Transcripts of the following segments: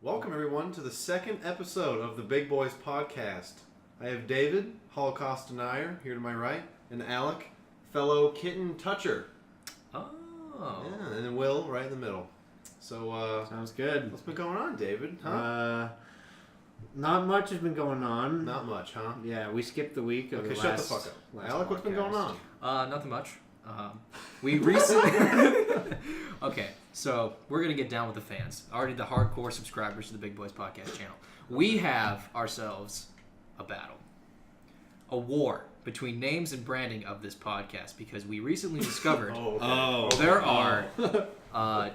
Welcome, everyone, to the second episode of the Big Boys podcast. I have David, Holocaust denier, here to my right, and Alec, fellow kitten toucher. Oh. Yeah, and then Will, right in the middle. So, sounds good. What's been going on, David? Huh? Not much has been going on. Not much, huh? Yeah, we skipped the week of Okay, the shut last, the fuck up. last Alec, what's been podcast. going on? Nothing much. We recently... Okay, so we're going to get down with the fans. Already the hardcore subscribers to the Big Boys podcast channel. We have ourselves a battle. A war between names and branding of this podcast because we recently discovered there are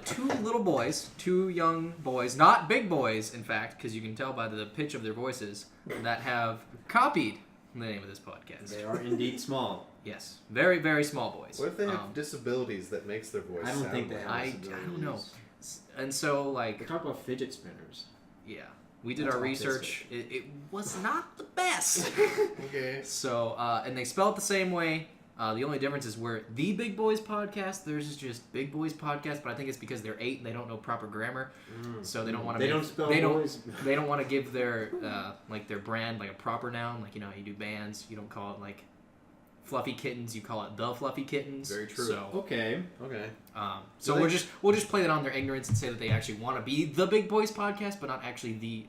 two little boys, two young boys, not big boys, in fact, because you can tell by the pitch of their voices, that have copied the name of this podcast. They are indeed small. Yes, very, very small boys. What if they have disabilities that makes their voice I don't sound think they like have. I disabilities. don't know. And so, They like, talk about fidget spinners. yeah, we did That's our research. It was not the best. Okay. So, and they spell it the same way. The only difference is we're the Big Boys podcast. Theirs is just Big Boys podcast, but I think it's because they're 8 and they don't know proper grammar, so they don't want to. They don't spell boys. They don't want to give their like their brand like a proper noun. Like, you know, you do bands, you don't call it like Fluffy Kittens. You call it the Fluffy Kittens. Very true. So, Okay. so we'll just play that on their ignorance and say that they actually want to be the Big Boys podcast, but not actually the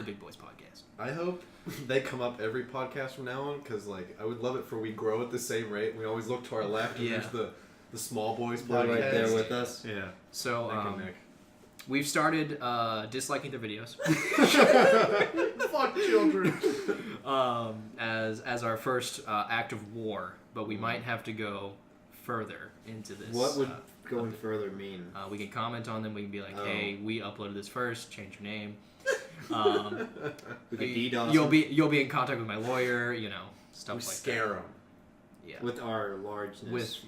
Big Boys podcast. I hope they come up every podcast from now on, because like I would love it for we grow at the same rate. We always look to our left, and Yeah. there's the Small Boys They're podcast. right there with us. Yeah. So Neck and neck. we've started disliking their videos. Fuck children. As our first act of war, but we might have to go further into this. What would going further mean? We can comment on them. We can be like, Oh. "Hey, we uploaded this first. Change your name." We could DDoS You'll be in contact with my lawyer. You know, stuff We like scare them. that. Yeah. with our largeness.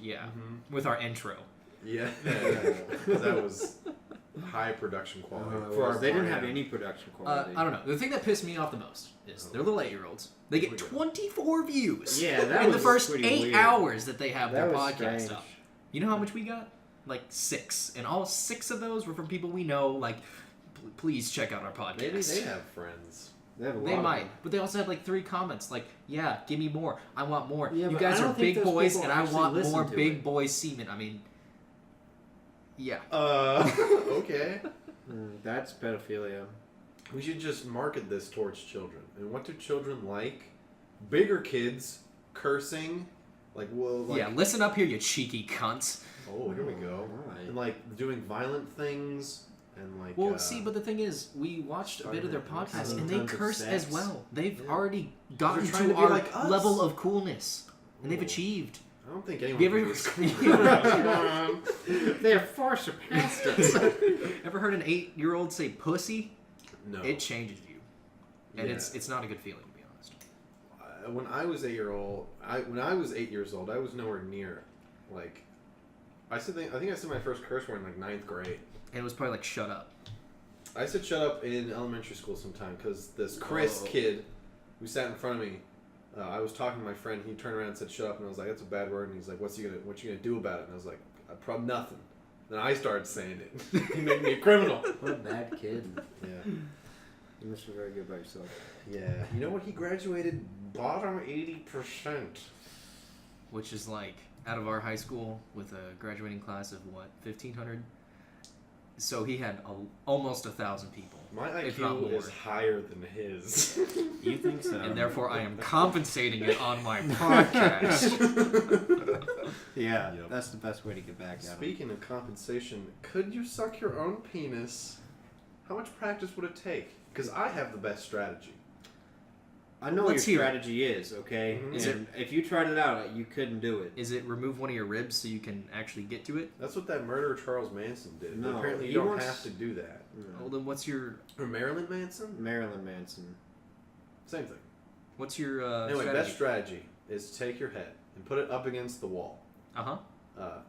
With our intro. Yeah. That was high production quality. For our they didn't have brand. any production quality. I don't know. The thing that pissed me off the most is they're little 8-year-olds. They get 24 views. Yeah, that in was the first pretty 8 weird. hours that they have That their was podcast strange. up. You know how much we got? Like 6, and all 6 of those were from people we know. Like, please check out our podcast. Maybe they have friends. They have a lot They of might, them. but they also had like 3 comments. Like, yeah, give me more. I want more. Yeah, you but guys I are don't think big those boys, people and I actually want listen more to big it. boy semen. I mean, yeah. Okay. That's pedophilia. We should just market this towards children. And what do children like? Bigger kids cursing, like Yeah, listen up here, you cheeky cunts. Oh, here we go. Right. And like doing violent things and like. Well, see, but the thing is, we watched a bit of their podcast, Having and they tons of curse as sex. well. They've Yeah. already gotten They're trying to to be our like us. level of coolness, and they've Ooh. achieved. I don't think anyone. You ever- can be They have far surpassed us. Ever heard an 8-year-old say "pussy"? No. It changes you, and Yeah. it's not a good feeling, to be honest. When I was 8 years old, I was nowhere near, like, I think I said my first curse word in like 9th grade. And it was probably like "shut up." I said shut up in elementary school sometime because this Chris kid who sat in front of me, I was talking to my friend. He turned around and said shut up, and I was like, that's a bad word. And he's like, what you gonna do about it? And I was like, probably nothing. Then I started saying it. He made me a criminal. What a bad kid. Yeah. You must be very good by yourself. Yeah. You know what? He graduated bottom 80%. Which is like out of our high school with a graduating class of what 1,500. So he had almost 1,000 people. My if not IQ more. is higher than his. You think so? And therefore, I am compensating it on my podcast. Yeah, Yep. that's the best way to get back at him. Speaking of compensation, could you suck your own penis? How much practice would it take? Because I have the best strategy. I know what Let's your hear it. strategy is, okay? Mhm. Is And if you tried it out, you couldn't do it. Is it remove one of your ribs so you can actually get to it? That's what that murderer Charles Manson did. No, But apparently he you don't wants- have to do that. Well, then what's your Or Marilyn Manson? Marilyn Manson. Same thing. what's your Anyway, strategy? best strategy is to take your head and put it up against the wall. Uh-huh.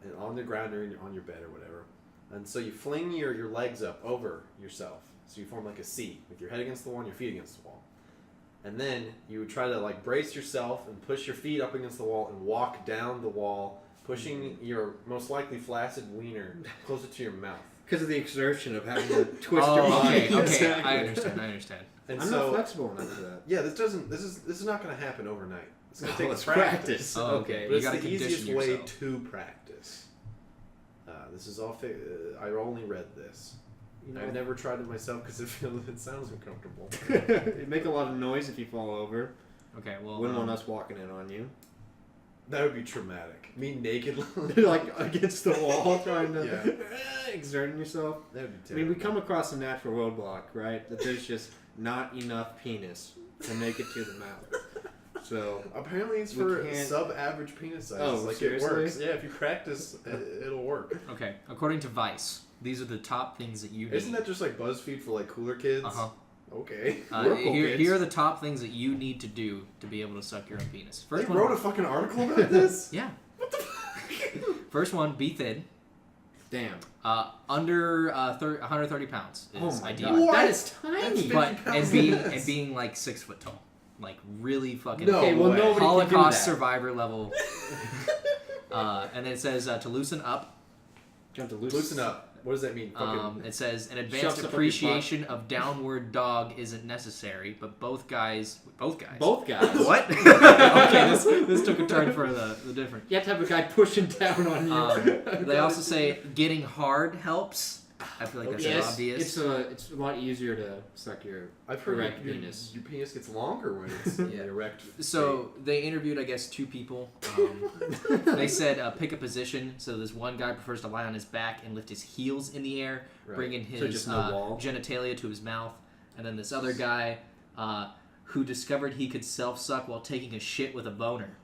And on the ground or on your bed or whatever. And so you fling your legs up over yourself. So you form like a C with your head against the wall and your feet against the wall. and then you would try to like brace yourself and push your feet up against the wall and walk down the wall, pushing your most likely flaccid wiener closer to your mouth. Because of the exertion of having to twist your body. Okay, Exactly. I understand. And I'm so, not flexible enough for that. yeah, this is not going to happen overnight. It's going to take Let's practice. Oh, okay. But You it's gotta the condition easiest yourself. way to practice. This is all. I only read this. I've never tried it myself because it sounds uncomfortable. It'd make a lot of noise if you fall over. Okay, well, Wouldn't want us walking in on you. That would be traumatic. Me naked, Like against the wall, trying to Yeah. exerting yourself. That would be I terrible. mean, we come across a natural roadblock, right? That there's just not enough penis to make it to the mouth. So apparently it's we for can't- sub-average penis size. Oh, like seriously? it works. Yeah, if you practice, it'll work. okay. According to Vice, these are the top things that you need. Isn't that just like BuzzFeed for like cooler kids? Uh-huh. Okay. Here are the top things that you need to do to be able to suck your own penis. They First one, wrote a fucking article about this? yeah. What the fuck? First one, be thin. damn. Under 130 pounds is Oh my ideal. god, What? that is tiny. That's But 50 pounds and less. being like 6 foot tall, like really fucking No Okay, well, way. nobody Holocaust can do that. survivor level. And then it says to loosen up. Jump to loose. Loosen up. What does that mean? Fucking It says an Shoves advanced up up your appreciation of downward dog isn't necessary, but both guys. Both guys. What? Okay, this took a turn for the different. You have to have a guy pushing down on you. They also say getting hard helps. I feel like that's Yes, obvious. it's a lot easier to suck your I've heard erect your penis. Your penis gets longer when it's in the erect. So they interviewed, I guess, 2 people. They said pick a position. So this one guy prefers to lie on his back and lift his heels in the air, Right. bringing So his just no wall? genitalia to his mouth. And then this other guy who discovered he could self-suck while taking a shit with a boner.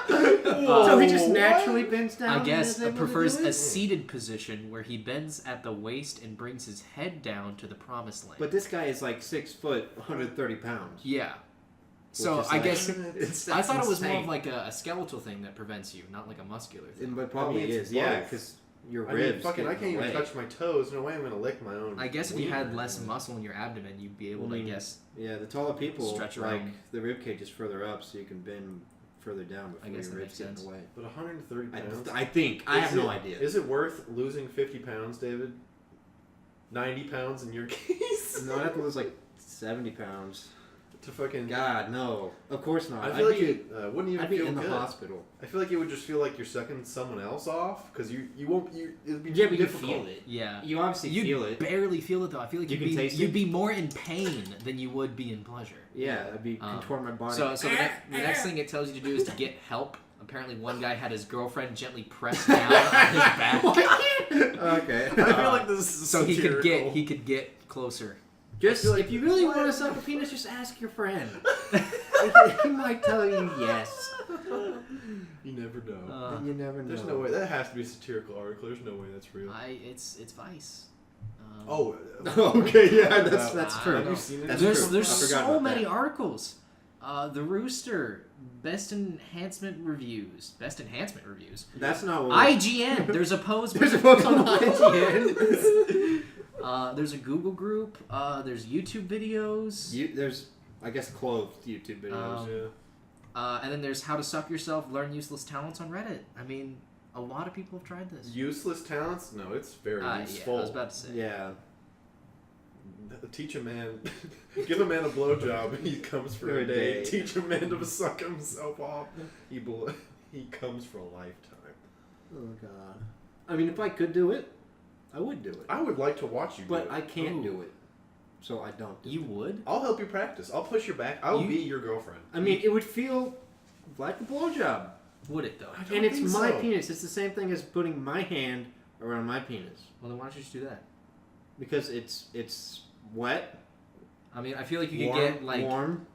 So he just naturally bends down. I and guess is able to prefers do a it? seated position where he bends at the waist and brings his head down to the promised land. But this guy is like 6 foot, 130 pounds. Yeah. So Which is I like- guess I that's thought it was more insane. of like a skeletal thing that prevents you, not like a muscular thing. It probably I mean, it's is, yeah, both. because your I ribs. mean, fucking, get I can't in the even way. touch my toes. No way I'm gonna lick my own. I guess if you had wiener. less muscle in your abdomen, you'd be able to, I guess. Yeah, the taller people, Stretch like around. the rib cage is further up, so you can bend further down before guess your that ribs makes get in sense. the way. But 130 pounds. I think. I have Is no it- idea. Is it worth losing 50 pounds, David? 90 pounds in your case? No, I have to lose like 70 pounds. To fucking. God, no. Of course not. I feel like be, it wouldn't even I'd be feel in good. the hospital. I feel like it would just feel like you're sucking someone else off because you won't. It'd be Yeah, too but you difficult. feel it. Yeah. You obviously You'd feel it. barely feel it though. I feel like You you'd can be taste you'd it? be more in pain than you would be in pleasure. Yeah, I'd be contort my body. So the next thing it tells you to do is to get help. Apparently, one guy had his girlfriend gently press down on his back, Okay. I feel like this is so satirical. he could get closer. Just like- if you really want to suck a penis, just ask your friend. He might tell you yes. You never know. You never know. There's no way that has to be a satirical article. There's no way that's real. It's Vice. Oh. Okay, yeah, that's I true. don't Have know. you seen it? That's there's true. I forgot so about many that. articles. The Rooster, Best Enhancement Reviews. That's not what IGN. There's a post. There's a post on IGN. There's a Google group. There's YouTube videos. There's, I guess, clothed YouTube videos. Yeah. And then there's How to Suck Yourself, Learn Useless Talents on Reddit. I mean, a lot of people have tried this. Useless talents? No, it's very Yeah, I useful. was about to say. Yeah. Teach a man, give a man a blowjob. He comes for a Every day. day. Teach a man to suck himself off. He comes for a lifetime. Oh God. I mean, if I could do it, I would do it. I would like to watch you do But it. I can't Ooh. do it, so I don't. Do You it. would? I'll help you practice. I'll push your back. I'll You- be your girlfriend. I mean, it would feel like a blowjob. Would it, though? I don't And it's think my so. penis. It's the same thing as putting my hand around my penis. Well, then why don't you just do that? Because it's wet, I mean, I feel like you warm, could get, like... warm.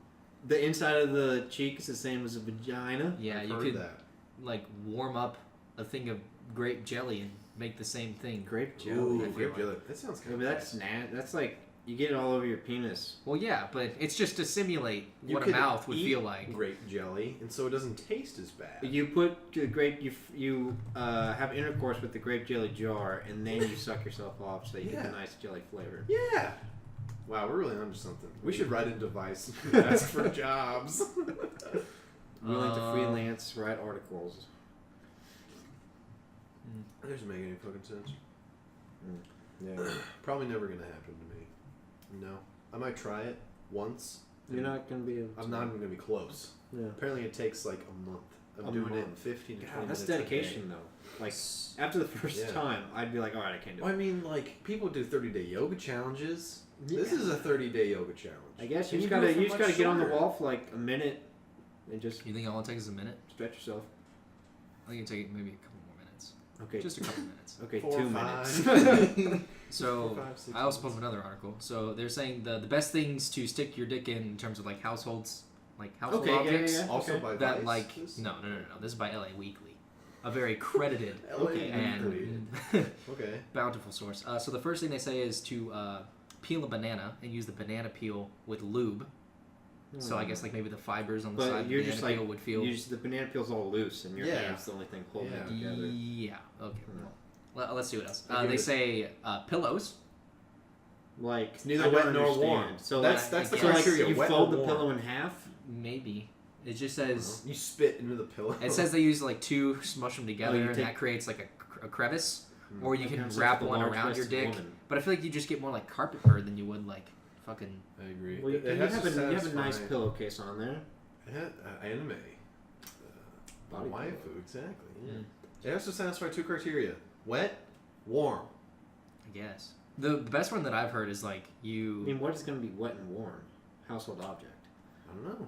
The inside of the cheek is the same as a vagina. Yeah, I've you heard could, that. like, warm up a thing of grape jelly and make the same thing. Grape jelly. Ooh, I feel grape like- jelly. That sounds Yeah, kind but of. that's like you get it all over your penis. Well, yeah, but it's just to simulate You what a could mouth would eat feel like. grape jelly, and so it doesn't taste as bad. You put the grape, you have intercourse with the grape jelly jar, and then you suck yourself off, so you get Yeah. the nice jelly flavor. Yeah. Wow, we're really onto something. We should write into Vice and ask for jobs. Willing to freelance, write articles. That doesn't make any fucking sense. Yeah. Probably never gonna happen to me. No. I might try it once. You're not gonna be. I'm not even gonna be close. Yeah. Apparently, it takes like a month. I'm doing it 15 to 20 minutes. That's dedication, though. Like after the first time, I'd be like, all right, I can't do it. Well, I mean, like people do 30-day yoga challenges. Yeah. This is a 30-day yoga challenge. I guess you Can just do it gotta for much get on the shorter? wall for like a minute and just You think all it takes is a minute? stretch yourself. I think it take maybe a couple more minutes. Okay. Just a couple minutes. Okay, 4 2 or minutes. 5. So 4, 5, 6 I also pulled up another article. So they're saying the best things to stick your dick in terms of like households, like household Okay, yeah, objects. yeah, yeah. Also Okay. by That Vice, like this? no. This is by LA Weekly, a very credited Okay. and Okay. bountiful source. So the first thing they say is to peel a banana and use the banana peel with lube. So I guess like maybe the fibers on the side But of the you're banana just like peel would feel. the banana peel's all loose and your Yeah. hand's the only thing holding Yeah. it together. Yeah. Okay. Well, let's see what else. I'll give They it- say pillows. Like It's neither I don't wet nor understand. warm. So That's like, the I so like criteria. you wet fold or the warm. pillow in half. Maybe. It just says. You spit into the pillow. It says they use like two, smush them together, you and take- that creates like a crevice. Or you That can kinda sounds wrap like a one large around your breasted dick. woman. But I feel like you just get more like carpet burr than you would like fucking. I agree. Well, you It have has a to nice satisfy- pillowcase on there. It had, anime. Body Waifu, pillow. exactly. Yeah. Mm. It has to satisfy 2 criteria: wet, warm. I guess. The best one that I've heard is like I you. mean, what is going to be wet and warm? Household object. I don't know.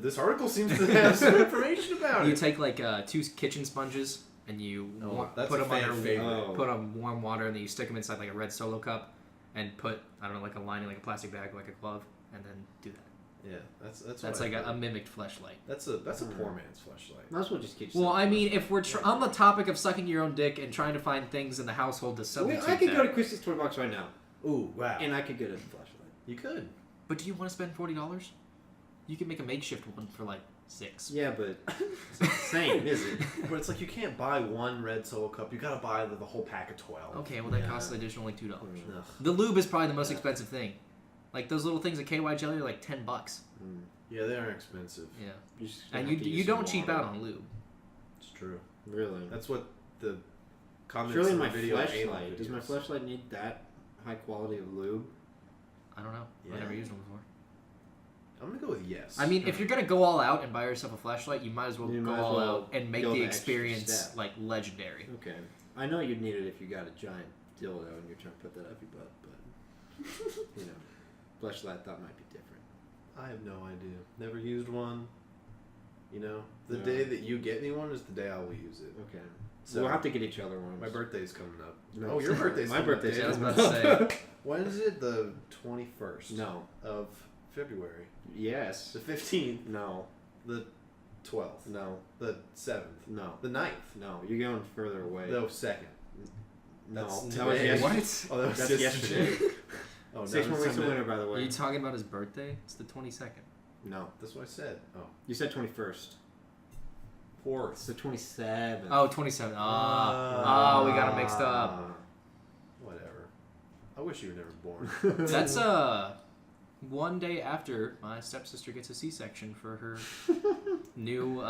This article seems to have some information about You it. take like 2 kitchen sponges and you That's put a them fan under favorite. Oh. put on warm water and then you stick them inside like a red Solo cup and put I don't know like a lining like a plastic bag like a glove and then do that. Yeah, that's That's what like I've a heard. mimicked fleshlight. That's a poor man's fleshlight. Might as well just keep. Well, I mean, if we're on the topic of sucking your own dick and trying to find things in the household to substitute I could that, go to Christie's toy box right now, Ooh, wow. and I could get a flashlight. You could. but do you want to spend $40? You can make a makeshift one for like $6. Yeah, but it's not the same, is it? But it's like you can't buy one red Solo cup. You gotta buy the whole pack of 12. Okay, well that Yeah. costs an additional like $2. Ugh. The lube is probably the most expensive thing. Like those little things at KY Jelly are like $10. Yeah, they are expensive. Yeah, You just and have to you use don't some cheap water. out on lube. It's true. Really. That's what the comments Surely in my the video flashlight. Does my flashlight need that high quality of lube? I don't know. Yeah. I've never used one before. I'm gonna go with yes. I mean, if you're gonna go all out and buy yourself a flashlight, you might as well You go might as all well out and make go the the extra experience step. like legendary. Okay. I know you'd need it if you got a giant dildo and you're trying to put that up your butt, but you know, flashlight I thought might be different. I have no idea. Never used one. You know, the No. day that you get me one is the day I will use it. Okay. So We'll have to get each other one. my birthday's coming up. No. Oh, your birthday's My coming up, birthday's Dave. I was coming about to up. say. When is it? The 21st. No. Of February. Yes. The 15th. No. The 12th. No. The 7th. No. The 9th. No. You're going further away. The 2nd. No. That's That was today. yesterday. What? Oh, that was That's yesterday. yesterday. Oh, 6 more no, weeks of winter, by the Are way. you talking about his birthday? It's the 22nd. No. That's what I said. Oh. You said 21st. 4th. It's the 27th. Oh, 27. Oh, we got it mixed up. Whatever. I wish you were never born. That's one day after my stepsister gets a C-section for her new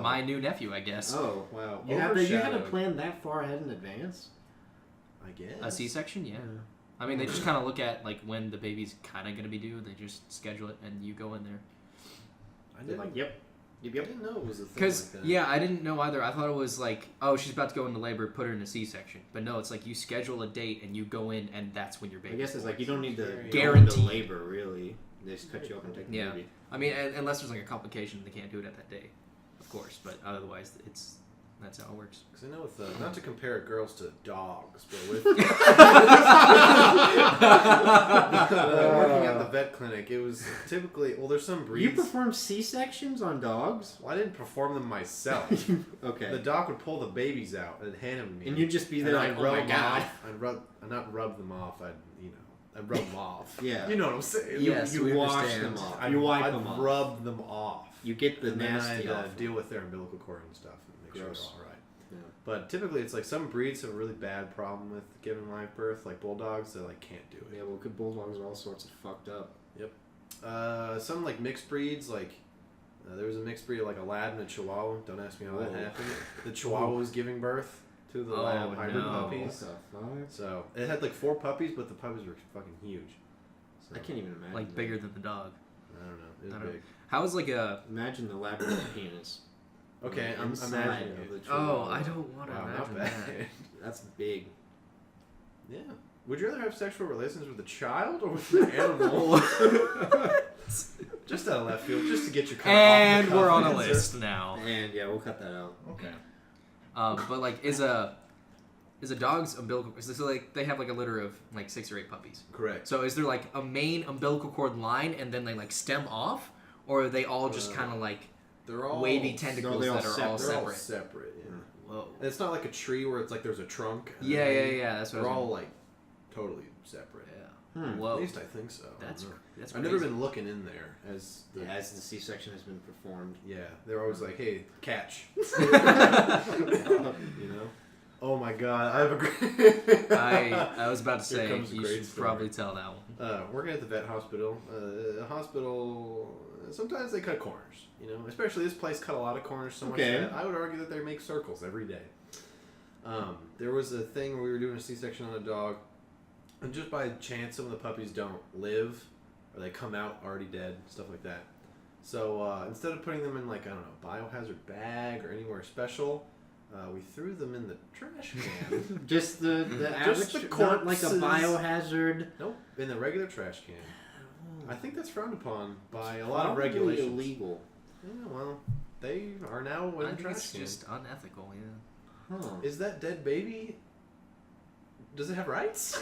my new nephew, I guess. Oh. Wow. You had to Overshadowed. plan that far ahead in advance? I guess. A C-section, yeah. I mean, they just kind of look at like when the baby's kind of gonna be due. They just schedule it, and you go in there. I They're didn't, like, yep. I didn't know it was a thing Because like that. yeah, I didn't know either. I thought it was like, oh, she's about to go into labor, put her in a C-section. But no, it's like you schedule a date and you go in, and that's when your baby. I guess it's like you don't need to Guaranteed. go into labor, really. They just cut you up and take the Yeah. baby. I mean, unless there's like a complication, they can't do it at that day, of course. But otherwise, that's how it works. Because I know with not to compare girls to dogs, but with working at the vet clinic, it was typically there's some breeds. You perform C-sections on dogs? Well, I didn't perform them myself. Okay. The doc would pull the babies out and hand them to me. And you'd just be there and like, I'd oh rub my them god. off. I'd not rub them off. I'd rub them off. Yeah. You know what I'm saying? Yes, you we wash understand. them off. I'd, You wipe I'd them off. rub them off. You get the and then nasty I'd off. deal with their umbilical cord and stuff and make sure Gross. they're all right. Yeah. But typically, it's like some breeds have a really bad problem with giving live birth, like bulldogs. They like can't do it. Yeah, well, good bulldogs are all sorts of fucked up. Some like mixed breeds, like there was a mixed breed of like a lab and a chihuahua. Don't ask me how that happened. The chihuahua was giving birth to the lab hybrid puppies. What the fuck? So it had like 4 puppies, but the puppies were fucking huge. So, I can't even imagine. Like bigger than the dog. I don't know. It was big. How is like a... Imagine the Labrador penis. Okay, I'm Inside imagining of it. the Oh, chihuahua. I don't want to Wow, imagine not bad. that. That's big. Yeah. Would you rather have sexual relations with a child or with an animal? Just out of left field, just to get your And off the we're on a cuff answer. list now. And yeah, we'll cut that out. Okay. But like, is a dog's umbilical? Is this like they have like a litter of like 6 or 8 puppies? Correct. So is there like a main umbilical cord line and then they like stem off, or are they all just kind of like They're all wavy tentacles they're all that are all They're all separate? separate. Yeah. Whoa. And it's not like a tree where it's like there's a trunk. and Yeah. then That's what They're I was all like totally separate. Yeah. Hmm. Whoa. At least I think so. I That's don't know. that's. I've Crazy. never been looking in there as the As the C-section has been performed. yeah. They're always like, hey, catch. You know. Oh my god, I have a great. I was about to Here say comes a you great should story. probably tell that one. Working at the vet hospital. Hospital. Sometimes they cut corners. You know, especially this place cut a lot of corners. So much Okay. that I would argue that they make circles every day. There was a thing where we were doing a C-section on a dog, and just by chance, some of the puppies don't live, or they come out already dead, stuff like that. So instead of putting them in like, I don't know, biohazard bag or anywhere special, we threw them in the trash can. Just the Just average, the not like a corpses. biohazard. Nope, in the regular trash can. I think that's frowned upon by a lot of Probably regulations. illegal. Yeah, well, they are now in I the think trash it's can. just unethical. Yeah. Huh. Is that dead baby? Does it have rights?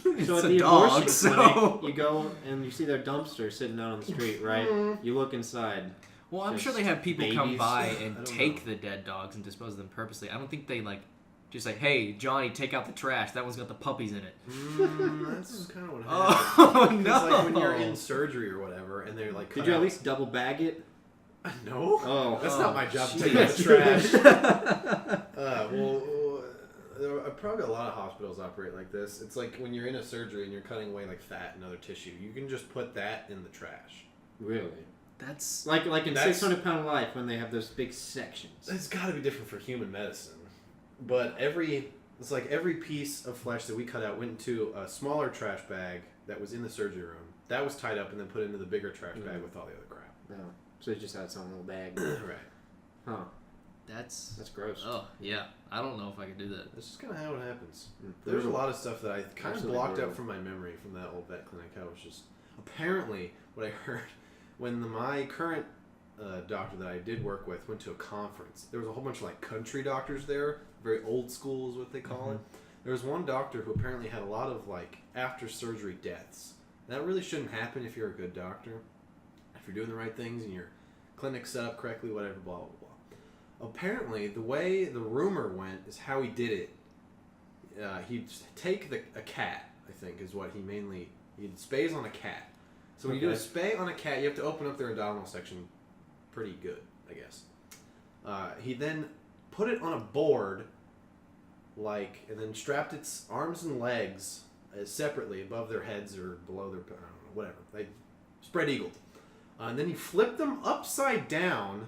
It's So at a the dog, abortion so- clinic, you go and you see their dumpster sitting out on the street, right? Mhm. You look inside. Well, I'm Just sure they have people come babies. by I and don't take know. the dead dogs and dispose of them purposely. I don't think they like just like, hey, Johnny, take out the trash. That one's got the puppies in it. That's kind of what happened. Oh 'Cause, no! like when you're in surgery or whatever, and they're like, Did cut you at out- least double bag it? No. Oh. That's Oh, not my job to jeez. take out the trash. There are probably a lot of hospitals operate like this. It's like when you're in a surgery and you're cutting away like fat and other tissue, you can just put that in the trash. Really? That's Like in That's- 600-pound Life when they have those big sections. It's got to be different for human medicine, but it's like every piece of flesh that we cut out went into a smaller trash bag that was in the surgery room. That was tied up and then put into the bigger trash bag with all the other crap. No. So it just had its own little bag. Right. Huh. that's That's gross. oh yeah. I don't know if I could do that. That's just kind of how it happens. Mm. There's a lot of stuff that I kind of Absolutely blocked brutal. out from my memory from that old vet clinic. I was just apparently what I heard when my current doctor that I did work with went to a conference. There was a whole bunch of like country doctors there, very old school is what they call it. There was one doctor who apparently had a lot of like after surgery deaths. That really shouldn't happen if you're a good doctor. If you're doing the right things and your clinic's set up correctly, whatever, blah blah blah. Apparently, the way the rumor went is how he did it. He'd take a cat, I think, is what he'd spays on a cat. So when you do a spay on a cat, you have to open up their abdominal section pretty good, I guess. He then put it on a board, and then strapped its arms and legs separately above their heads or below their, I don't know, whatever. They spread eagled. And then he flipped them upside down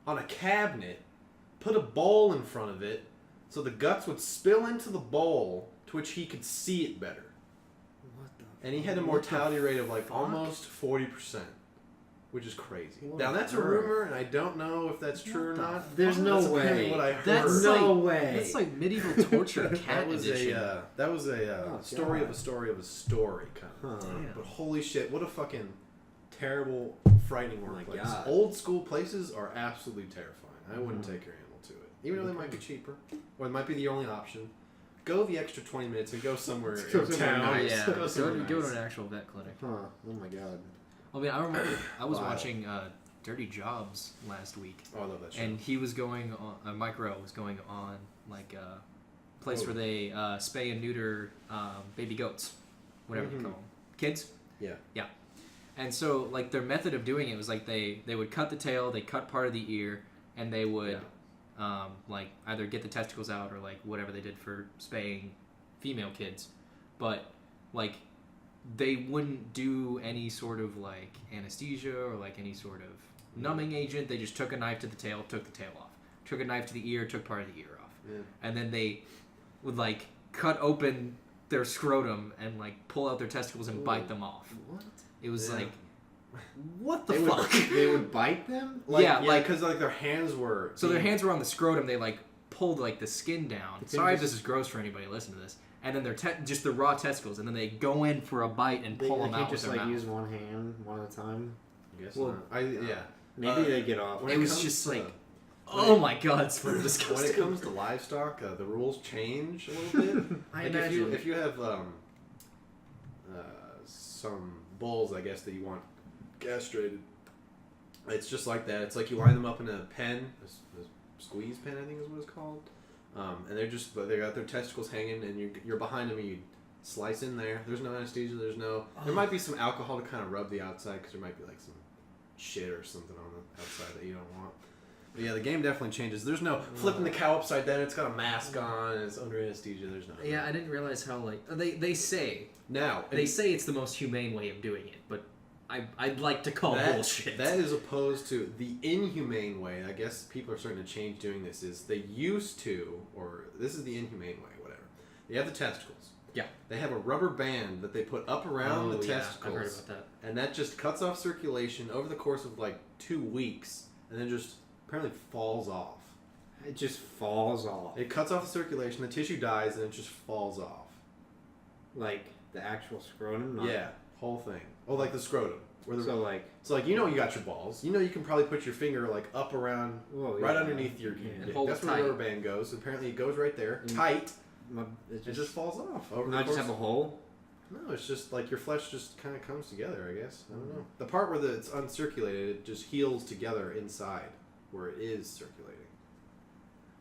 on a cabinet, put a bowl in front of it, so the guts would spill into the bowl, to which he could see it better. What the? And he had a What the mortality rate of like fuck? almost 40%, which is crazy. What Now that's a on earth? rumor, and I don't know if that's true or the not. There's no That's apparently way. what I heard. That's no like, way. That's like medieval torture cat that was edition. a Oh, story God. of a story of a story kind of. Huh. Damn. But holy shit, what a fucking terrible, frightening Oh my workplace. God. Old school places are absolutely terrifying. I wouldn't Mhm. take your animal to it, even though they might be cheaper, or it might be the only option. Go the extra 20 minutes and go somewhere Go in somewhere town. nice. Yeah, Go somewhere go to nice. an actual vet clinic. Huh. Oh my god. I mean, I remember I was Wow. watching Dirty Jobs last week, Oh, I love that show. and he was going on. Mike Rowe was going on like a place Oh. where they spay and neuter baby goats, whatever you Mhm. call them, kids. Yeah. Yeah. And so like their method of doing it was like they would cut the tail, they cut part of the ear, and they would like either get the testicles out or like whatever they did for spaying female kids, but like they wouldn't do any sort of like anesthesia or like any sort of numbing agent. They just took a knife to the tail, took the tail off. Took a knife to the ear, took part of the ear off. Yeah. And then they would like cut open their scrotum and like pull out their testicles and bite them off. What? It was Yeah. like, what the They fuck? They would bite them? Yeah, like- because like their hands were. So their hands were on the scrotum. They like pulled like the skin down. They Sorry if just- this is gross for anybody listening to this. And then they're just the raw testicles, and then they go in for a bite and They pull them can't out with just their like mouth. use one hand one at a time. I guess Well, not. Yeah. Maybe they get off. when It it was comes just to- like, oh my god, it's fucking disgusting. When it comes to livestock, the rules change a little bit. I Like imagine. if you have some bulls, I guess that you want castrated, it's just like that. It's like you line them up in a pen, a squeeze pen, I think is what it's called, and they got their testicles hanging, and you're behind them, and you slice in there. There's no anesthesia. There might be some alcohol to kind of rub the outside because there might be like some shit or something on the outside that you don't want. But yeah, the game definitely changes. There's no flipping the cow upside down. It's got a mask on. And it's under anesthesia. There's no. Yeah, I didn't realize how like they say Now they say it's the most humane way of doing it, but I'd like to call bullshit. That is opposed to the inhumane way. I guess people are starting to change doing this. Is they used to, or this is the inhumane way, whatever. You have the testicles. Yeah. They have a rubber band that they put up around the testicles. I've heard about that. And that just cuts off circulation over the course of like 2 weeks, and then just apparently falls off. It just falls off. It cuts off the circulation, the tissue dies, and it just falls off. Like the actual scrotum? Not- Yeah, whole thing. Oh, like the scrotum. Where the, So like, so like, you know you got your balls. You know you can probably put your finger like up around, right yeah. underneath your Yeah. dick. Hold That's it where the tight. rubber band goes. Apparently it goes right there, Mm. tight. It It just falls off. Over not the just course have a hole. No, it's just like your flesh just kind of comes together, I guess. I don't know. The part where it's uncirculated, it just heals together inside where it is circulating.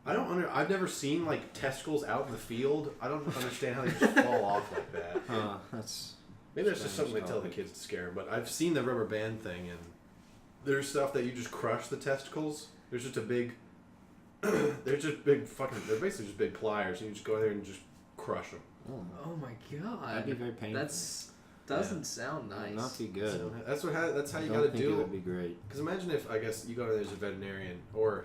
I've never seen like testicles out in the field. I don't understand how they just fall off like that. That's Maybe that's just something they strange tell the topic. kids to scare them. But I've seen the rubber band thing, and there's stuff that you just crush the testicles. There's just a big. They're just big fucking. They're basically just big pliers, and you just go in there and just crush them. Oh my god. That'd be very painful. That's doesn't sound nice. Not be good. So that's how you I got don't to think do it it. would be great. Because imagine if, I guess, you go to there's a veterinarian, or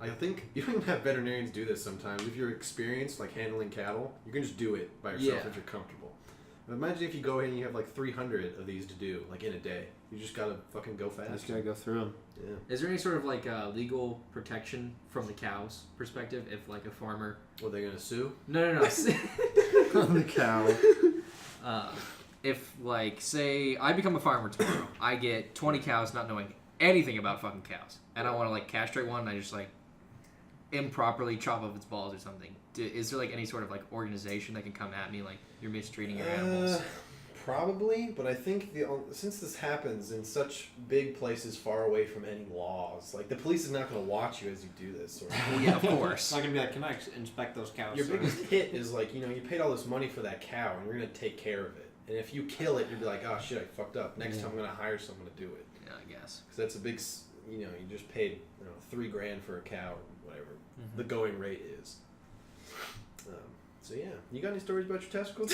I think you don't even have veterinarians do this sometimes. If you're experienced, like handling cattle, you can just do it by yourself Yeah. if you're comfortable. But imagine if you go in and you have like 300 of these to do, like in a day. You just gotta fucking go fast. Just gotta go through them. Yeah. Is there any sort of like legal protection from the cow's perspective if like a farmer? What, are they gonna sue? No. the cow. If like say I become a farmer tomorrow, I get 20 cows not knowing anything about fucking cows, and I want to like castrate one, and I just like improperly chop off its balls or something. Is there like any sort of like organization that can come at me like you're mistreating your animals? Probably, but I think since this happens in such big places far away from any laws, like the police is not going to watch you as you do this. Or Well, yeah, of course. It's not gonna be like, can I inspect those cows? your sir?" biggest hit is like, you paid all this money for that cow, and you're going to take care of it. And if you kill it, you'll be like, oh shit, I fucked up. Next time I'm going to hire someone to do it. Yeah, I guess. Because that's a big, you just paid $3,000 for a cow or whatever the going rate is. So yeah, you got any stories about your testicles?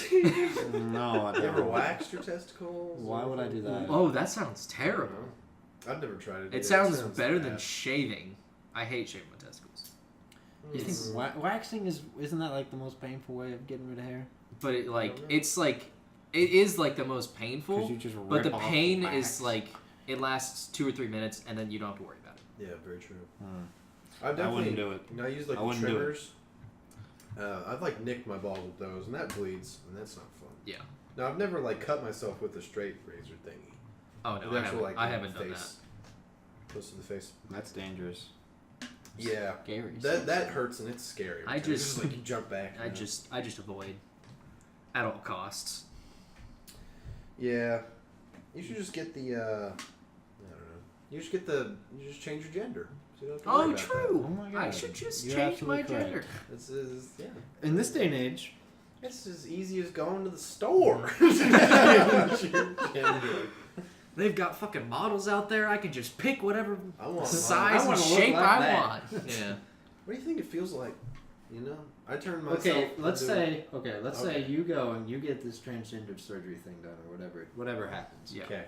No, I You ever don't. waxed your testicles? Why would I do that? Oh, that sounds I don't terrible. know. I've never tried it. It sounds better bad. than shaving. I hate shaving my testicles. You think It's- waxing isn't that like the most painful way of getting rid of hair? But it like I don't know. it's like it is like the most painful. 'Cause you just But the rip off pain the wax. is like it lasts 2 or 3 minutes, and then you don't have to worry about it. Yeah, very true. Hmm. I've I definitely, wouldn't do it. I use like I wouldn't do it. trimmers. I've like nicked my balls with those, and that bleeds, and that's not fun. Yeah. Now I've never like cut myself with a straight razor thingy. Oh no, The I actual, haven't, I haven't done that. face, close to the face. That's dangerous. Yeah, Scary. that hurts and it's scary. I because just- it's like you jump back. I just avoid at all costs. Yeah, you should just get the. I don't know. You just change your gender. So you don't have to worry Oh, about true. Oh my I God. should just You're change my absolutely gender. correct. This is yeah. In this day and age, It's as easy as going to the store. Change your gender. They've got fucking models out there. I can just pick whatever I want size I and wanna look shape like I that. want. Yeah. What do you think it feels like? You know, I turned myself. Let's say you go and you get this transgender surgery thing done or whatever happens. Yeah. Okay.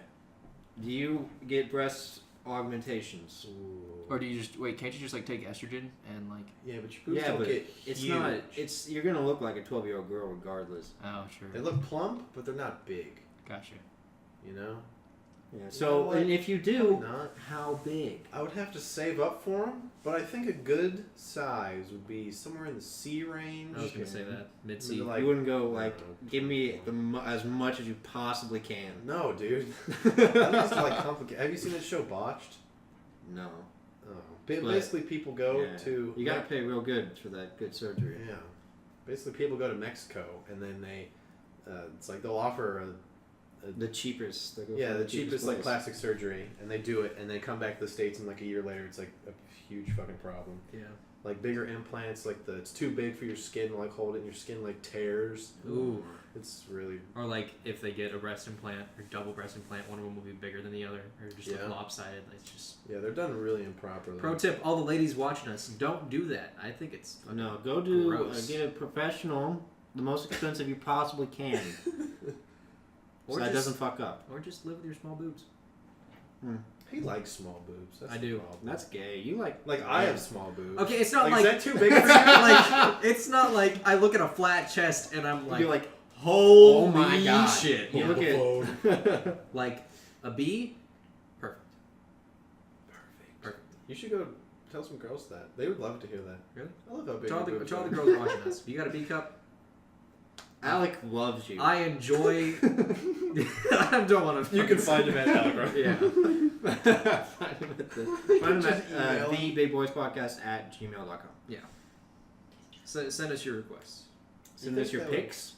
Do you get breast augmentations? Or do you just wait? Can't you just like take estrogen and like? Yeah, but your boobs don't but get it's huge. not. It's you're gonna look like a 12-year-old girl regardless. Oh, sure. They look plump, but they're not big. Gotcha. You know. Yeah. You know So what? and if you do, Probably not. how big? I would have to save up for them, but I think a good size would be somewhere in the C range. I was gonna say that mid C. Like- You wouldn't go I like, don't know. give me as much as you possibly can. No, dude. That's like complicated. Have you seen the show Botched? No. Oh. But- Basically, people go Yeah. to. You gotta pay real good for that good surgery. Yeah. Basically, people go to Mexico and then they. It's like they'll offer The cheapest. They go yeah, for the cheapest like place. plastic surgery, and they do it, and they come back to the States, and like a year later, it's like a huge fucking problem. Yeah. Like bigger implants, like it's too big for your skin, like hold it, and your skin like tears. Ooh. It's really Or like if they get a breast implant or double breast implant, one of them will be bigger than the other, or just like Yeah. lopsided. It's just yeah, they're done really improperly. pro tip: all the ladies watching us, don't do that. I think it's fucking No, go do gross. get a professional, the most expensive you possibly can, Or so that just- doesn't fuck up. or just live with your small boobs. He likes small boobs. That's I the do. problem. That's gay. You like I have small boobs. Okay, it's not Is like that too big for you? like it's not like I look at a flat chest and I'm like, You're like, holy oh my god! shit. You look at Like a B, perfect. Perfect. You should go tell some girls that. They would love to hear that. Really? I love how big To all your boobs the are. girls watching us, you got a B cup. Alec loves you. I enjoy. I don't want to. You can find him at Alec, right? Yeah. Find him at Just email him. thebigboyspodcast@gmail.com. Yeah. So send us your requests. Send You us think your that would- pics.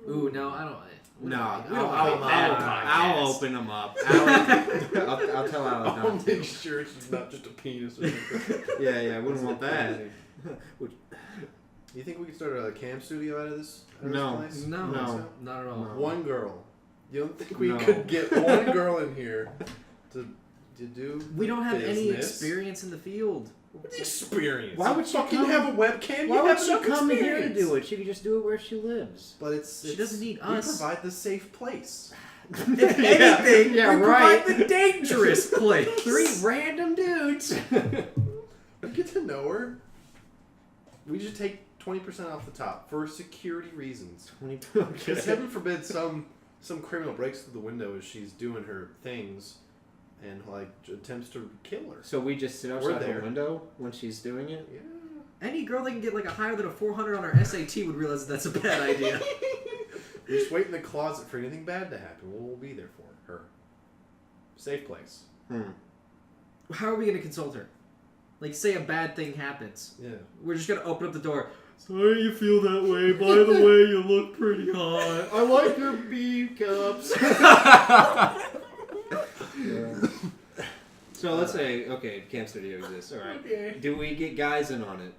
Ooh, no, I don't. We No, don't- we I'll, don't I'll, want that I'll podcast. open them up. Alec, I'll tell Alec I'll not to. make sure it's not just a penis or something. Yeah, I wouldn't want that. You think we could start a cam studio out of this? No. Place? No, No. not at all. No. One girl. You don't think we No. could get one girl in here to do? We don't have any business? experience in the field. What experience? Why would she fucking come- have a webcam? Why You would have she enough come here to experience. do it? She could just do it where she lives. But it's She doesn't need We us. provide the safe place. If anything, yeah, we right. provide the dangerous place. 3 random dudes. We get to know her. We just take 20% off the top for security reasons. 20. Because heaven forbid some criminal breaks through the window as she's doing her things and like attempts to kill her. So we just sit We're outside there. the window when she's doing it? Yeah. Any girl that can get like a higher than a 400 on her SAT would realize that that's a bad idea. We just wait in the closet for anything bad to happen. We'll be there for her. Safe place. How are we going to consult her? Like, say a bad thing happens. Yeah. We're just going to open up the door. Sorry you feel that way. By the way, you look pretty hot. I like your B cups. So let's say, okay, Cam Studio exists. All right. Okay. Do we get guys in on it?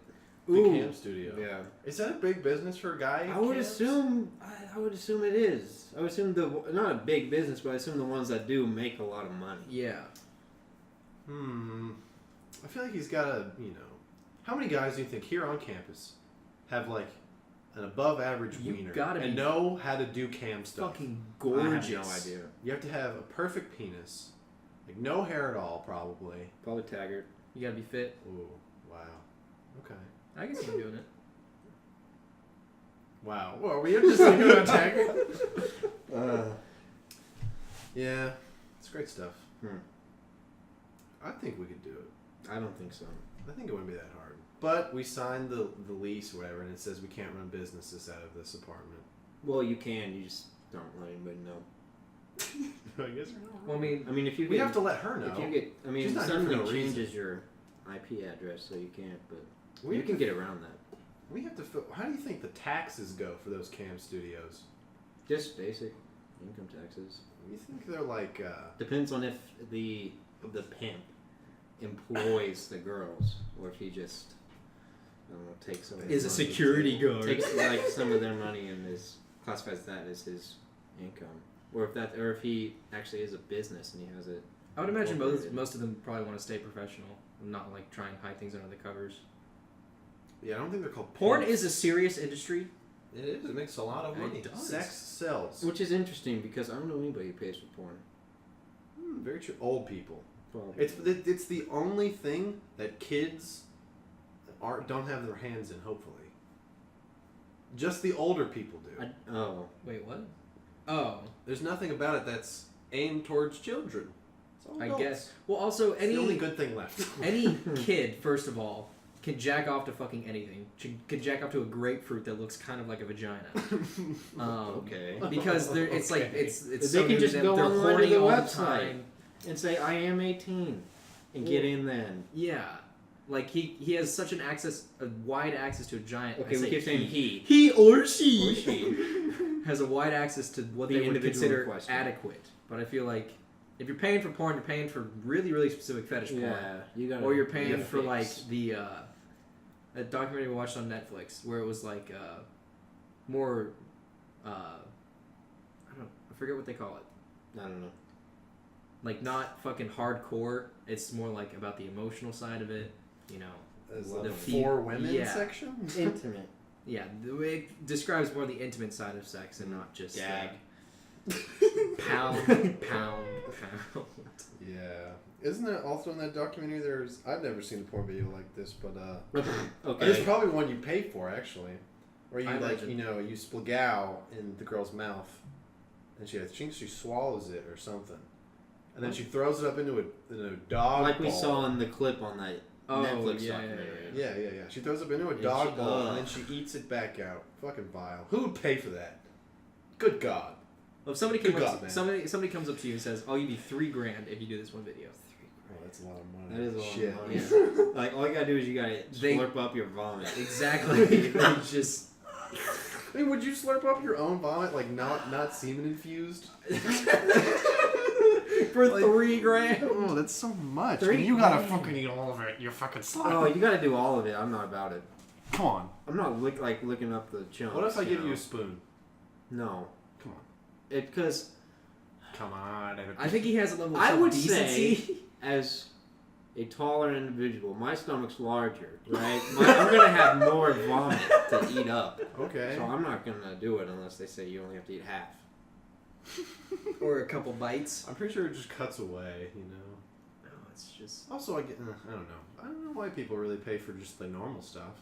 The cam studio. Yeah. Is that a big business for a guy? I would cams? assume. I would assume it is. I would assume not a big business, but I assume the ones that do make a lot of money. Yeah. I feel like he's got a, how many guys do you think here on campus have like an above average You wiener gotta and be know how to do cam stuff? Fucking I gorgeous. have no idea. You have to have a perfect penis, like no hair at all, probably. Probably Taggart. You got to be fit. Ooh, wow. Okay. I can see him doing it. Wow. Well, we have just thinking about Taggart. Yeah, it's great stuff. I think we could do it. I don't think so. I think it wouldn't be that hard. But we signed the lease or whatever, and it says we can't run businesses out of this apartment. Well, you can. You just don't let anybody know. I guess we're not Well, I wrong. mean, We if you get, have to let her know. If you get, I mean, She's not here for something no reason. changes your IP address, so you can't. But We you have can to- get around that. We have to. How do you think the taxes go for those cam studios? Just basic income taxes. You think they're like? Depends on if the pimp employs the girls, or if he just, I don't know, takes some. of Is their a money. security guard. Takes like some of their money and classifies that as his income, or if he actually is a business and he has it. I would imagine incorporated. most of them probably want to stay professional and not like try and hide things under the covers. Yeah, I don't think they're called Porn pimps. is a serious industry. It is. It makes a lot of money. It does. Sex sells. Which is interesting because I don't know anybody who pays for porn. Very true. Old people. Probably. It's the only thing that kids don't have their hands in. Hopefully, just the older people do. Wait, what? Oh, There's nothing about it that's aimed towards children. It's all I adults. guess. Well, also It's the only any good thing left. any kid, first of all, can jack off to fucking anything. Can jack off to a grapefruit that looks kind of like a vagina. Okay. Because it's like it's They so can new to just them. go They're online to horny the all the website. time. And say, I am 18. And get in then. Yeah. Like he has such a wide access to a giant. Okay, we keep saying he. He or she. Or she. has a wide access to what The they would individual consider in question. adequate. But I feel like if you're paying for porn, you're paying for really, really specific fetish porn. Yeah, you got. Or you're paying for like the a documentary we watched on Netflix where it was like more I forget what they call it. I don't know. Like not fucking hardcore. It's more like about the emotional side of it. You know. Is The the fe- for women yeah. section? Intimate. Yeah, it describes more the intimate side of sex and not just Gag. pound. Yeah. Isn't it also in that documentary? I've never seen a porn video like this, but Okay. there's probably one you pay for actually, where you I like imagine. you splagao in the girl's mouth, and I think she swallows it or something, and then she throws it up into a dog. Like we bowl. saw in the clip on that Netflix documentary. Yeah. She throws it up into a And dog she- bowl, and then she eats it back out. Fucking vile. Who would pay for that? Good God. Well, if somebody Good comes God, man. somebody comes up to you and says, "I'll give you $3,000 if you do this one video." Oh, that's a lot of money. That is a lot Shit. of money. Like, all you gotta do is you gotta They- slurp up your vomit. Exactly. They just I mean, would you slurp up your own vomit, like not semen infused? for Like- $3,000. Oh, that's so much. Three You gotta grand. fucking eat all of it. You're fucking Oh, you gotta do all of it. I'm not about it. Come on. I'm not looking up the chunks. What if I give know? you a spoon? No. Come on. Because Come on. I think he has a level of I would decency. say, as a taller individual, my stomach's larger, right? I'm gonna have more vomit to eat up. Okay. So I'm not gonna do it unless they say you only have to eat half. or a couple bites. I'm pretty sure it just cuts away, you know. No, it's just Also, I don't know. I don't know why people really pay for just the normal stuff.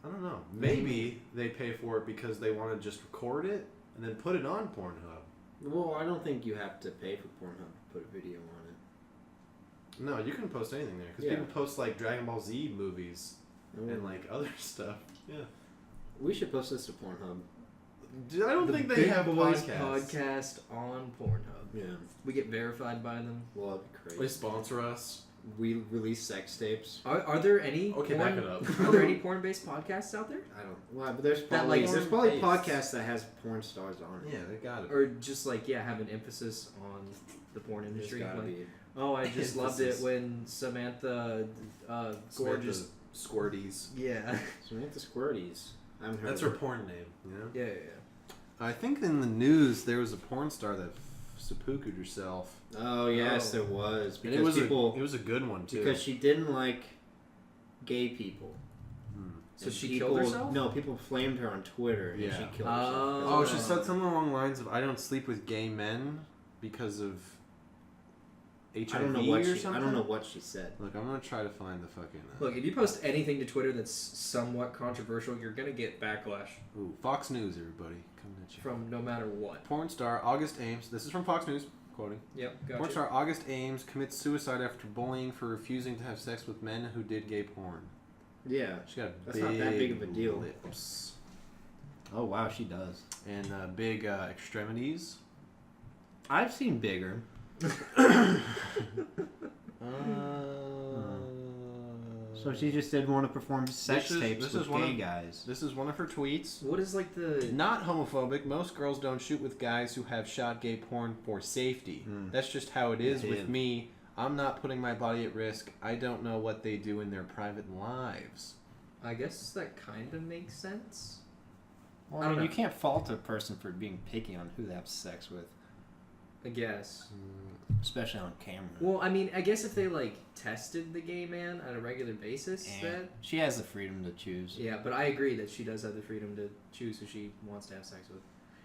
I don't know. Maybe they pay for it because they want to just record it and then put it on Pornhub. Well, I don't think you have to pay for Pornhub to put a video on it. No, you can post anything there because Yeah. people post like Dragon Ball Z movies Mm. and like other stuff. Yeah. We should post this to Pornhub. Dude, I don't the think they Big have Boys podcasts. podcast on Pornhub. Yeah. We get verified by them. Well, that'd be They crazy. sponsor us. We release sex tapes. Are there any? Okay, porn, back it up. Are there any porn-based podcasts out there, I don't. Well, but there's That, probably like, there's probably porn-based. podcasts that has porn stars on it. Yeah, they got it. or just like have an emphasis on the porn There's industry? gotta Like, be. oh, I just loved it Emphasis. when Samantha, gorgeous. Samantha Squirties. Yeah. Samantha Squirties. I haven't heard That's of her porn name. You know. Yeah. I think in the news there was a porn star that seppuku'd herself. Oh yes, Oh. there was And because it was people it was a good one too. because she didn't like gay people. So And she people, killed herself? No, people flamed her on Twitter and Yeah. she killed Oh, herself. she said something along the lines of, "I don't sleep with gay men because of HIV I don't know what or she. something." I don't know what she said. Look, I'm gonna try to find the fucking. Look, if you post anything to Twitter that's somewhat controversial, you're gonna get backlash Ooh, Fox News, everybody, coming at you. from no matter what. Porn star August Ames. This is from Fox News. Quoting. Yep. Porn Gotcha. star August Ames commits suicide after bullying for refusing to have sex with men who did gay porn. Yeah. She got That's not that big of a deal. lips Oh wow, she does. and big extremities. I've seen bigger. So she just didn't want to perform sex tapes this with is one gay of- guys. This is one of her tweets. What is like the? Not homophobic. Most girls don't shoot with guys who have shot gay porn for safety. That's just how it is with Yeah. me. I'm not putting my body at risk. I don't know what they do in their private lives. I guess that kind of makes sense. Well, I don't know. you can't fault a person for being picky on who they have sex with. I guess. Especially on camera. Well, I mean, I guess if they like tested the gay man on a regular basis, then she has the freedom to choose. yeah. But I agree that she does have the freedom to choose who she wants to have sex with.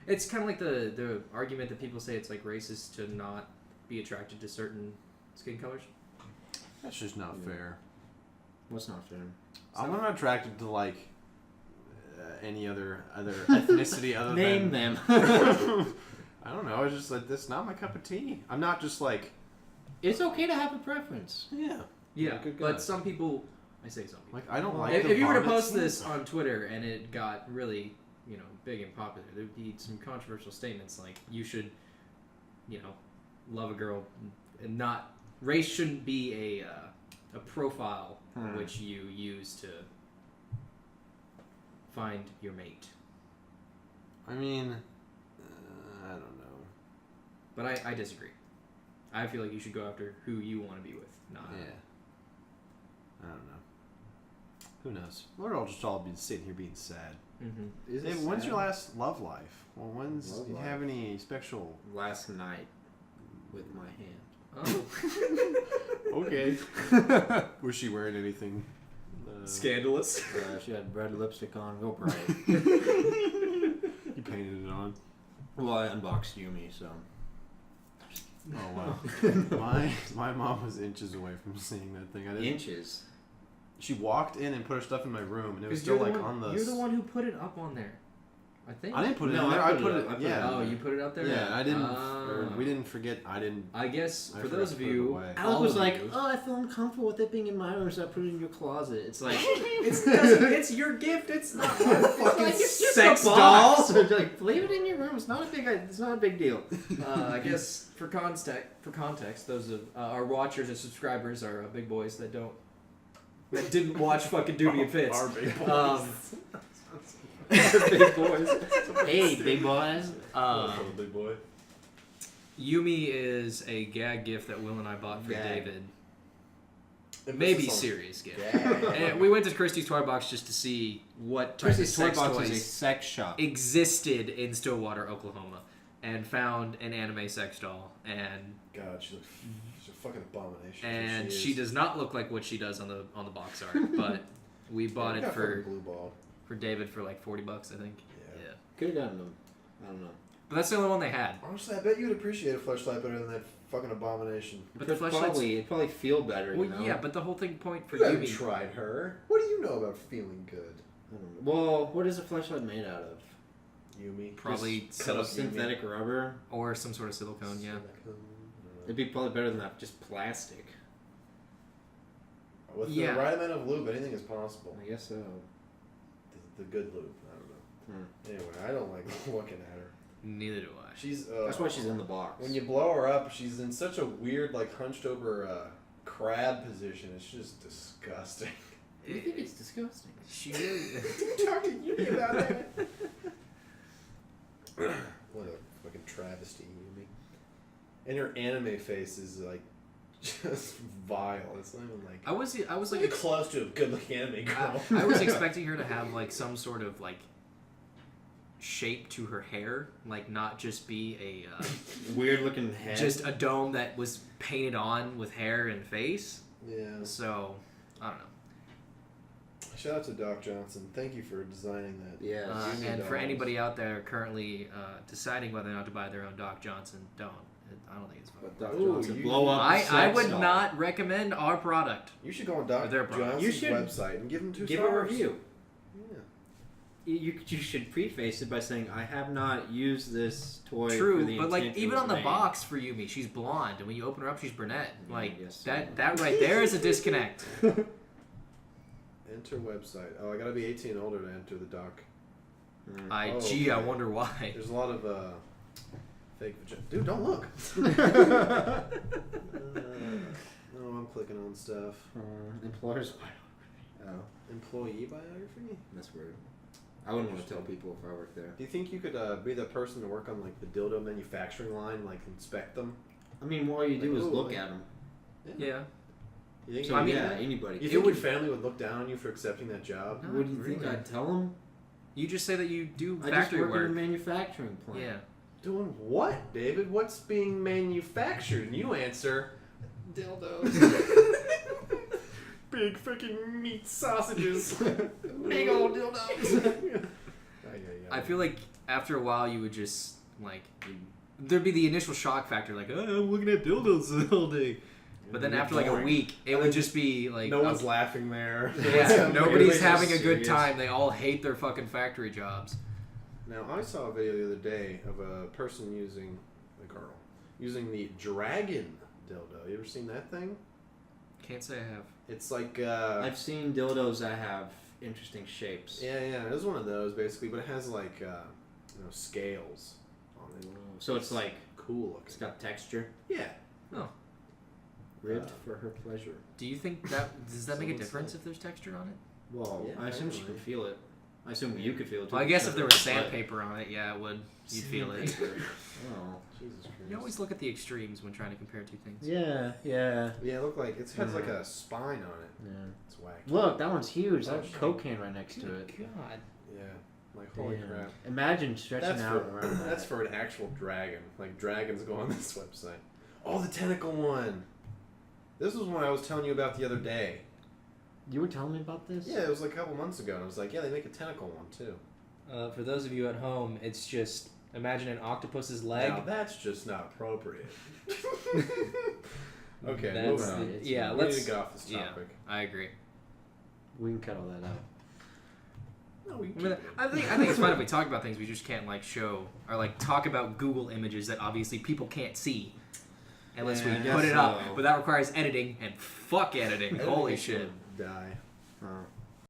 It's kind of like the argument that people say it's like racist to not be attracted to certain skin colors. That's just not fair. What's not fair? I'm not attracted to like any other ethnicity other Name than them. I don't know. It's just like that's not my cup of tea. I'm not just like. It's okay to have a preference. Yeah. Yeah, Good but God. some people, I say some people. Like I don't like. If you were to vomit post smell. this on Twitter and it got really, big and popular, there'd be some controversial statements like you should, love a girl and not race shouldn't be a profile which you use to find your mate. I mean, I don't know. But I disagree. I feel like you should go after who you want to be with, not. Yeah. I don't know. Who knows? We're all be sitting here being sad. Mm-hmm. Is it Hey, when's sad? your last love life? Well, when's Love do you life. have any special? Last night with my hand. Oh. Okay. Was she wearing anything? Scandalous. She had red lipstick on, real bright. You painted it on. Well, I unboxed Yumi, so. Oh wow. my mom was inches away from seeing that thing. I didn't. Inches. She walked in and put her stuff in my room, and it was 'Cause still you're like the one, on the. You're the one who put it up on there. I think. I didn't put it No, in there. I I put put it it. up. I put Yeah. Oh, you put it out there? Yeah, I didn't. Ah. Or we didn't forget. I didn't. I guess I for forgot those to of put it you, away. Alec all was of like, you- "Oh, I feel uncomfortable with it being in my room, so I put it in your closet." It's like it's your gift. It's not my fucking it's just sex a doll. box. So like, leave it in your room. It's not a big deal. I guess for context, those of our watchers and subscribers are big boys that didn't watch fucking Doobie and Fitz. Our big boys. Big boys. Hey, big boys. Big boy. Yumi is a gag gift that Will and I bought for Gag. David. Emphasis Maybe on serious gift. gag. And we went to Christie's Toy Box just to see what type of Christie's Toy sex Box is a toys sex shop. existed in Stillwater, Oklahoma, and found an anime sex doll. And God, she's a fucking abomination. and is. she does not look like what she does on the box art, but we bought Yeah, it for blue ball. David for like $40, I think. Yeah. Could have gotten them. I don't know. But that's the only one they had. Honestly, I bet you'd appreciate a fleshlight better than that fucking abomination. But the It'd flashlight's probably feel better. well, you know? yeah, but the whole thing point for You haven't Yumi. tried her. What do you know about feeling good? I don't know. Well, what is a flashlight made out of? Yumi. Probably Just cut up Synthetic rubber. or some sort of silicone, yeah. It'd be probably better than that. Just plastic. With Yeah. the right amount of lube, anything is possible. I guess so. The good lube. I don't know. Hmm. Anyway, I don't like looking at her. Neither do I. She's. That's why she's in the box. When you blow her up, she's in such a weird, like hunched over crab position. It's just disgusting. You think it's disgusting? She really. Talk to Yumi about that. What a fucking travesty, Yumi. And her anime face is like just vile. It's not even like. I was It's like like close to a good-looking anime girl. I was expecting her to have like some sort of like shape to her hair, like not just be a Weird looking head. just a dome that was painted on with hair and face. Yeah. So I don't know. Shout out to Doc Johnson. Thank you for designing that. Yeah. Yumi And for dolls. anybody out there currently deciding whether or not to buy their own Doc Johnson, don't. I don't think it's fun. But Dr. Ooh, Johnson you- blow up. I sex would doll. not recommend our product. You should go on Doc Their product. Johnson's You should website and give him 2 give stars. a review. Yeah. You should preface it by saying, "I have not used this toy." for True, the but like intent it even was on the made." box for Yumi, she's blonde, and when you open her up, she's brunette. Yeah, Like I guess so. that right there is a disconnect. Enter website. Oh, I gotta be 18 and older to enter the Doc. Mm. I Oh, gee, I okay. wonder why. There's a lot of fake vagina. Dude, don't look. No, I'm clicking on stuff. Employer's biography. Oh, Employee biography? that's weird. I wouldn't want to tell people if I worked there. Do you think you could be the person to work on like the dildo manufacturing line, like inspect them? I mean, all you do Like, is ooh, look like- at them. Yeah. You think? So I mean, yeah, anybody. you could. think your family would look down on you for accepting that job? No. What do you think? Really? I'd tell them. You just say that you do I just factory work in work. a manufacturing plant. Yeah. Doing what, David? What's being manufactured? And you answer, dildos. Big freaking meat sausages. Big old dildos. Ay. I feel like after a while you would just like there'd be the initial shock factor, like, oh, I'm looking at dildos all day. But then after like a week, it would just be like no one's laughing there. Yeah, nobody's having a good serious. time. They all hate their fucking factory jobs. Now, I saw a video the other day of a person using the dragon dildo. You ever seen that thing? Can't say I have. It's like I've seen dildos that have interesting shapes. yeah, it was one of those basically, but it has like scales on it. So it's like cool it's looking. got texture. Yeah. Oh. Ribbed for her pleasure. Do you think does that make a difference if there's texture on it? Well, Yeah, I assume she apparently. could feel it. I assume you could feel it too. Well, I guess if there was But- sandpaper on it, yeah, it would. You'd feel it. Oh. Jesus Christ. You always look at the extremes when trying to compare two things. Yeah. Yeah, it looked like it has like a spine on it. Yeah. It's wacky. Look, that one's huge. Oh, That's shit. a Coke can right next to it. God. Yeah. Like holy Damn. crap. Imagine stretching That's out for around that. that's for an actual dragon. Like dragons go on this website. Oh, the tentacle one. This was one I was telling you about the other day. You were telling me about this? Yeah, it was like a couple months ago. And I was like, yeah, they make a tentacle one too. For those of you at home, it's just imagine an octopus's leg. Now that's just not appropriate. Okay, That's moving on. yeah, we let's need to get off this yeah. topic. I agree. We can cut all that out. No, we I mean, I think it's fine if we talk about things we just can't like show or like talk about Google images that obviously people can't see unless Yeah, I we guess put it up. so. But that requires editing, and fuck editing. Holy shit. Die. Oh.